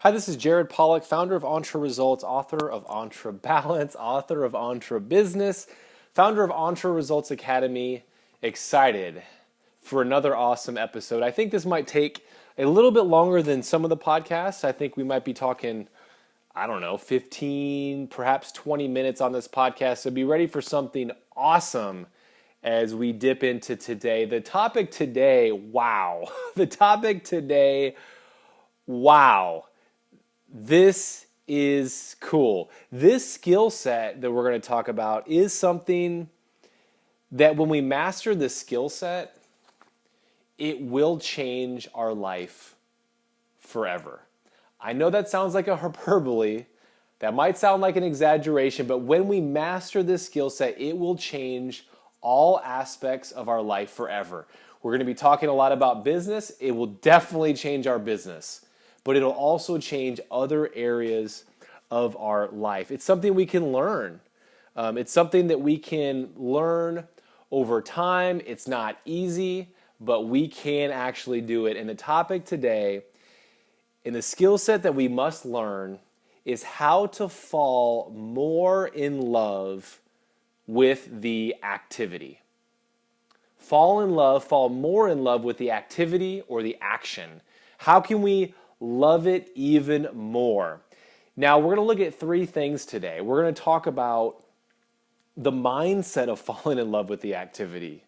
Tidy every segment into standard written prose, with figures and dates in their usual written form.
Hi, this is Jared Polak, founder of Entre Results, author of Entre Balance, author of Entre Business, founder of Entre Results Academy. Excited for another awesome episode. I think this might take a little bit longer than some of the podcasts. I think we might be talking, 15, perhaps 20 minutes on this podcast. So be ready for something awesome as we dip into today. The topic today, wow. The topic today, wow. This is cool. This skill set that we're going to talk about is something that when we master this skill set, it will change our life forever. I know that sounds like a hyperbole. That might sound like an exaggeration, but when we master this skill set, it will change all aspects of our life forever. We're going to be talking a lot about business. It will definitely change our business, but it'll also change other areas of our life. It's something we can learn. It's something that we can learn over time. It's not easy, but we can actually do it. And the topic today, and the skill set that we must learn, is how to fall more in love with the activity. Fall more in love with the activity or the action. How can we love it even more? Now, we're going to look at three things today. We're going to talk about the mindset of falling in love with the activity.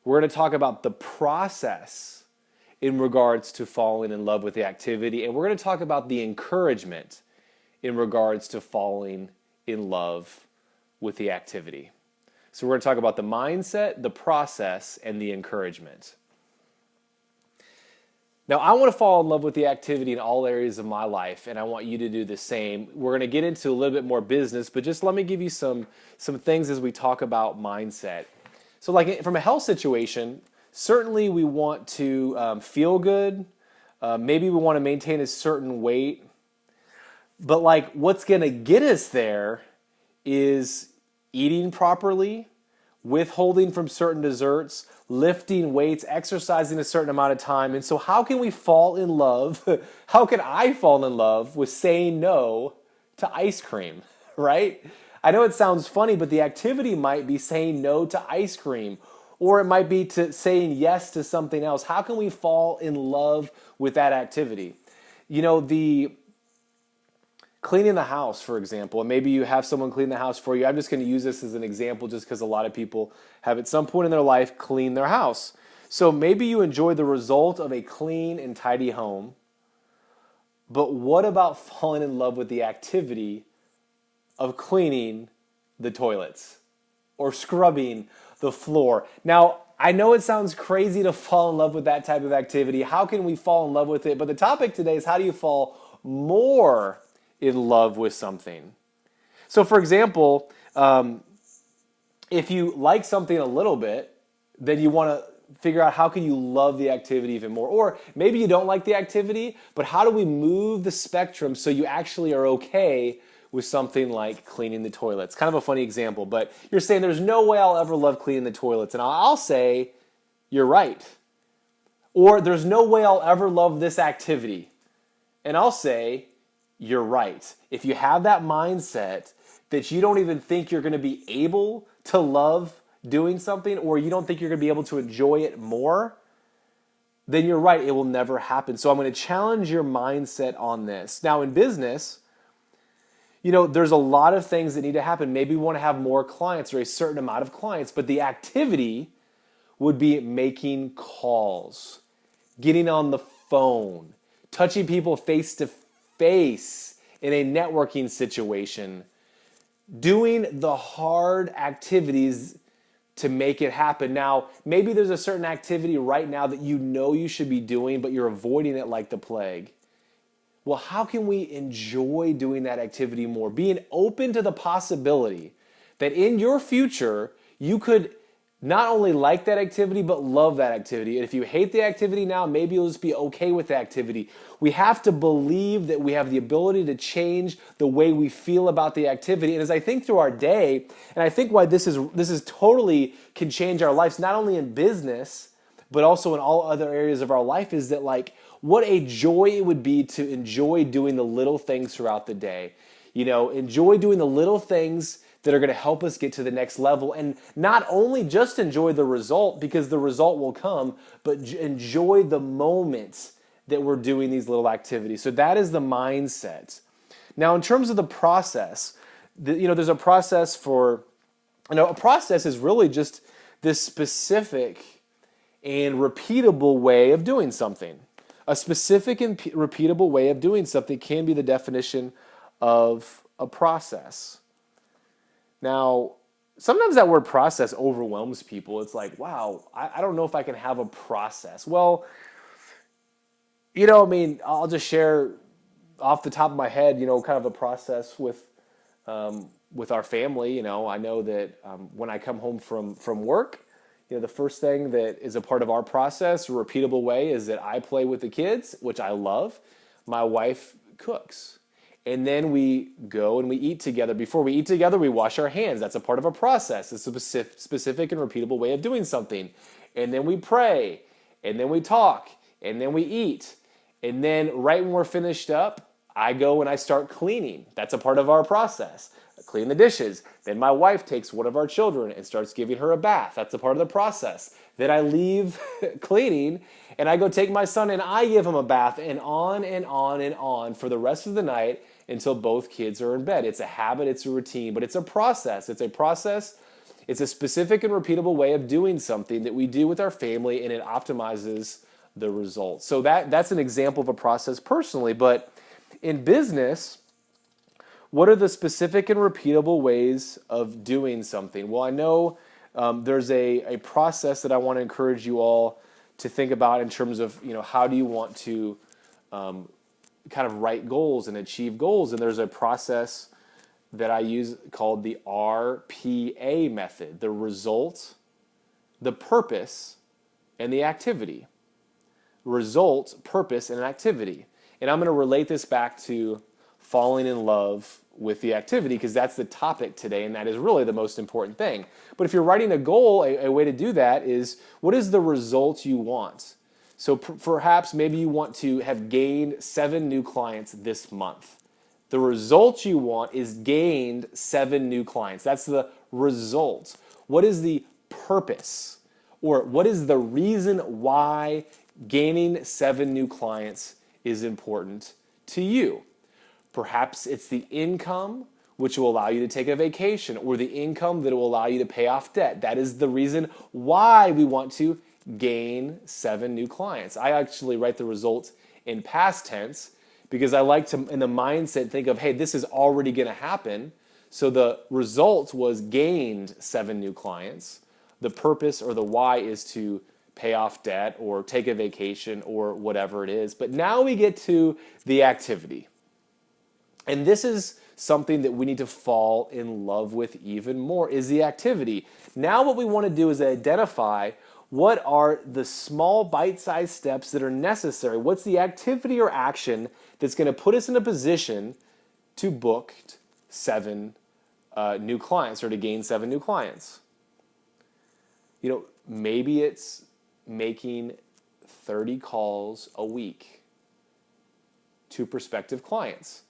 We're going to talk about the process in regards to falling in love with the activity. And we're going to talk about the encouragement in regards to falling in love with the activity. So we're going to talk about the mindset, the process, and the encouragement. Now, I want to fall in love with the activity in all areas of my life, and I want you to do the same. We're going to get into a little bit more business, but just let me give you some things as we talk about mindset. So like from a health situation, certainly we want to feel good. Maybe we want to maintain a certain weight. But like what's going to get us there is eating properly, withholding from certain desserts, lifting weights, exercising a certain amount of time. And so how can we fall in love? How can I fall in love with saying no to ice cream, right? I know it sounds funny, but the activity might be saying no to ice cream, or it might be to saying yes to something else. How can we fall in love with that activity? You know, the cleaning the house, for example, and maybe you have someone clean the house for you. I'm just going to use this as an example just because a lot of people have at some point in their life cleaned their house. So maybe you enjoy the result of a clean and tidy home, but what about falling in love with the activity of cleaning the toilets or scrubbing the floor? Now, I know it sounds crazy to fall in love with that type of activity. How can we fall in love with it? But the topic today is how do you fall more in love with something? So for example, if you like something a little bit, then you want to figure out how can you love the activity even more. Or maybe you don't like the activity, but how do we move the spectrum so you actually are okay with something like cleaning the toilets? Kind of a funny example, but you're saying there's no way I'll ever love cleaning the toilets. And I'll say, you're right. Or there's no way I'll ever love this activity. And I'll say, you're right. If you have that mindset that you don't even think you're going to be able to love doing something, or you don't think you're going to be able to enjoy it more, then you're right, it will never happen. So I'm going to challenge your mindset on this. Now in business, you know, there's a lot of things that need to happen. Maybe we want to have more clients or a certain amount of clients, but the activity would be making calls, getting on the phone, touching people face to face in a networking situation, doing the hard activities to make it happen. Now, maybe there's a certain activity right now that you know you should be doing, but you're avoiding it like the plague. Well, how can we enjoy doing that activity more? Being open to the possibility that in your future, you could not only like that activity, but love that activity. And if you hate the activity now, maybe you'll just be okay with the activity. We have to believe that we have the ability to change the way we feel about the activity. And as I think through our day, and I think why this is totally can change our lives, not only in business, but also in all other areas of our life, is that like what a joy it would be to enjoy doing the little things throughout the day. Enjoy doing the little things that are going to help us get to the next level, and not only just enjoy the result, because the result will come, but enjoy the moment that we're doing these little activities. So that is the mindset. Now, in terms of the process, there's a process for, a process is really just this specific and repeatable way of doing something. A specific and repeatable way of doing something can be the definition of a process. Now, sometimes that word process overwhelms people. It's like, wow, I don't know if I can have a process. Well, I'll just share off the top of my head, kind of a process with our family. I know that when I come home from work, the first thing that is a part of our process, a repeatable way, is that I play with the kids, which I love. My wife cooks. And then we go and we eat together. Before we eat together, we wash our hands. That's a part of a process. It's a specific and repeatable way of doing something. And then we pray. And then we talk. And then we eat. And then right when we're finished up, I go and I start cleaning. That's a part of our process. I clean the dishes. Then my wife takes one of our children and starts giving her a bath. That's a part of the process. Then I leave cleaning and I go take my son and I give him a bath, and on and on and on for the rest of the night until both kids are in bed. It's a habit, it's a routine, but it's a process. It's a process. It's a specific and repeatable way of doing something that we do with our family, and it optimizes the results. So that's an example of a process personally, but in business, what are the specific and repeatable ways of doing something? Well, I know there's a process that I want to encourage you all to think about in terms of, how do you want to kind of write goals and achieve goals. And there's a process that I use called the RPA method: the result, the purpose, and the activity. Result, purpose, and activity. And I'm going to relate this back to falling in love with the activity, because that's the topic today, and that is really the most important thing. But if you're writing a goal, a way to do that is, what is the result you want? So perhaps maybe you want to have gained 7 new clients this month. The result you want is gained 7 new clients. That's the result. What is the purpose? Or what is the reason why gaining 7 new clients is important to you? Perhaps it's the income, which will allow you to take a vacation, or the income that will allow you to pay off debt. That is the reason why we want to gain 7 new clients. I actually write the results in past tense because I like to, in the mindset, think of, hey, this is already going to happen. So the result was gained 7 new clients. The purpose or the why is to pay off debt or take a vacation or whatever it is. But now we get to the activity. And this is something that we need to fall in love with even more, is the activity. Now what we want to do is identify what are the small bite-sized steps that are necessary. What's the activity or action that's going to put us in a position to book 7 new clients, or to gain 7 new clients? Maybe it's making 30 calls a week to prospective clients.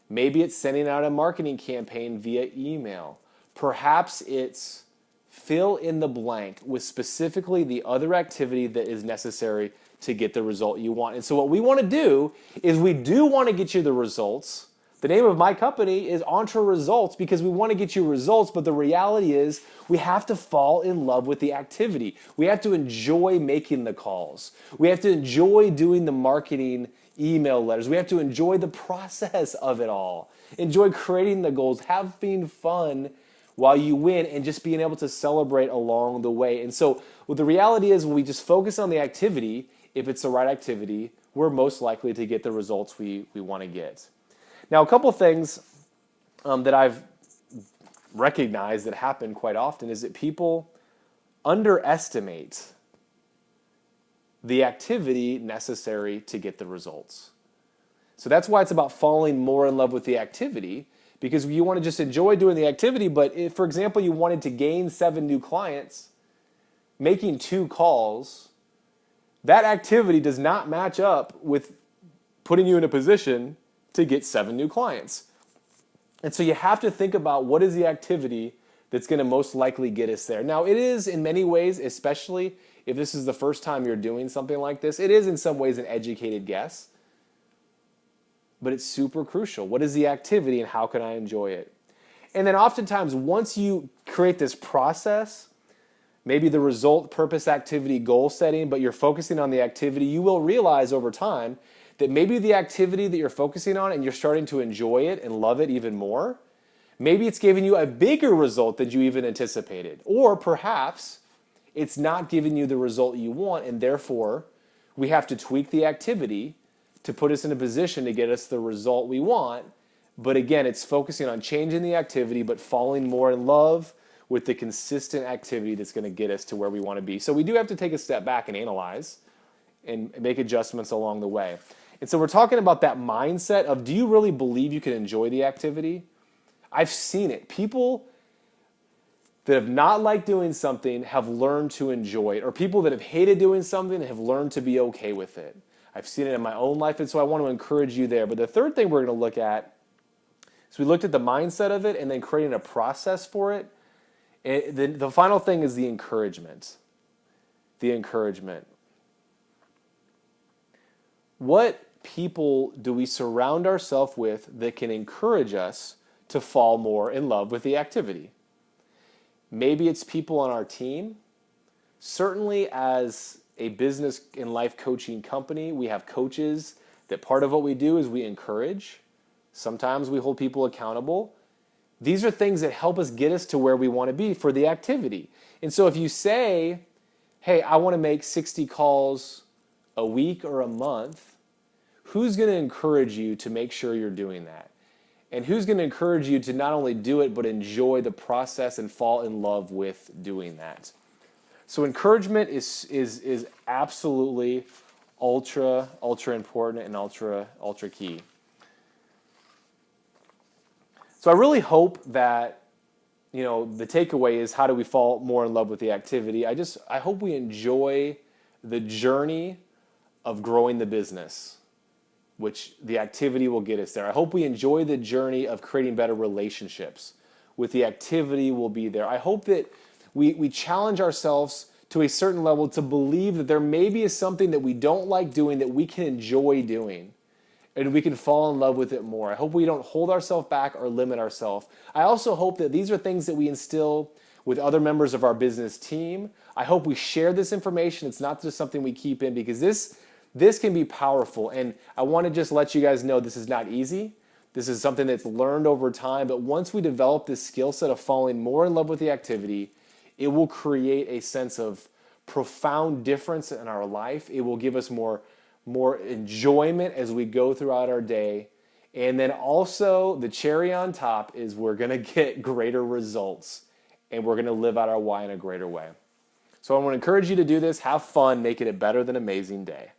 Maybe it's sending out a marketing campaign via email. Perhaps it's fill in the blank with specifically the other activity that is necessary to get the result you want. And so what we want to do is, we do want to get you the results. The name of my company is Entre Results, because we want to get you results, but the reality is we have to fall in love with the activity. We have to enjoy making the calls. We have to enjoy doing the marketing email letters. We have to enjoy the process of it all. Enjoy creating the goals, having fun while you win, and just being able to celebrate along the way. And so the reality is, when we just focus on the activity, if it's the right activity, we're most likely to get the results we want to get. Now, a couple of things that I've recognized that happen quite often is that people underestimate the activity necessary to get the results. So that's why it's about falling more in love with the activity, because you want to just enjoy doing the activity. But if, for example, you wanted to gain 7 new clients, making 2 calls that activity does not match up with putting you in a position to get 7 new clients. And so you have to think about what is the activity that's going to most likely get us there. Now, it is in many ways, especially if this is the first time you're doing something like this, it is in some ways an educated guess, but it's super crucial. What is the activity and how can I enjoy it? And then oftentimes, once you create this process, maybe the result, purpose, activity, goal setting, but you're focusing on the activity, you will realize over time that maybe the activity that you're focusing on and you're starting to enjoy it and love it even more, maybe it's giving you a bigger result than you even anticipated. Or perhaps it's not giving you the result you want, and therefore we have to tweak the activity to put us in a position to get us the result we want. But again, it's focusing on changing the activity, but falling more in love with the consistent activity that's going to get us to where we want to be. So we do have to take a step back and analyze and make adjustments along the way. And so we're talking about that mindset of, do you really believe you can enjoy the activity? I've seen it. People that have not liked doing something have learned to enjoy it, or people that have hated doing something have learned to be okay with it. I've seen it in my own life, and so I want to encourage you there. But the third thing we're going to look at is we looked at the mindset of it and then creating a process for it. And the final thing is the encouragement. The encouragement. What people do we surround ourselves with that can encourage us to fall more in love with the activity? Maybe it's people on our team. Certainly as a business and life coaching company, we have coaches that part of what we do is we encourage. Sometimes we hold people accountable. These are things that help us get us to where we want to be for the activity. And so if you say, hey, I want to make 60 calls a week or a month, who's going to encourage you to make sure you're doing that? And who's going to encourage you to not only do it, but enjoy the process and fall in love with doing that? So encouragement is absolutely ultra important and ultra key. So I really hope that, the takeaway is, how do we fall more in love with the activity? I hope we enjoy the journey of growing the business, which the activity will get us there. I hope we enjoy the journey of creating better relationships, with the activity will be there. I hope that we challenge ourselves to a certain level to believe that there maybe is something that we don't like doing that we can enjoy doing, and we can fall in love with it more. I hope we don't hold ourselves back or limit ourselves. I also hope that these are things that we instill with other members of our business team. I hope we share this information. It's not just something we keep in, because this can be powerful. And I want to just let you guys know this is not easy. This is something that's learned over time. But once we develop this skill set of falling more in love with the activity, it will create a sense of profound difference in our life. It will give us more enjoyment as we go throughout our day. And then also the cherry on top is we're going to get greater results, and we're going to live out our why in a greater way. So I want to encourage you to do this. Have fun. Make it a better than amazing day.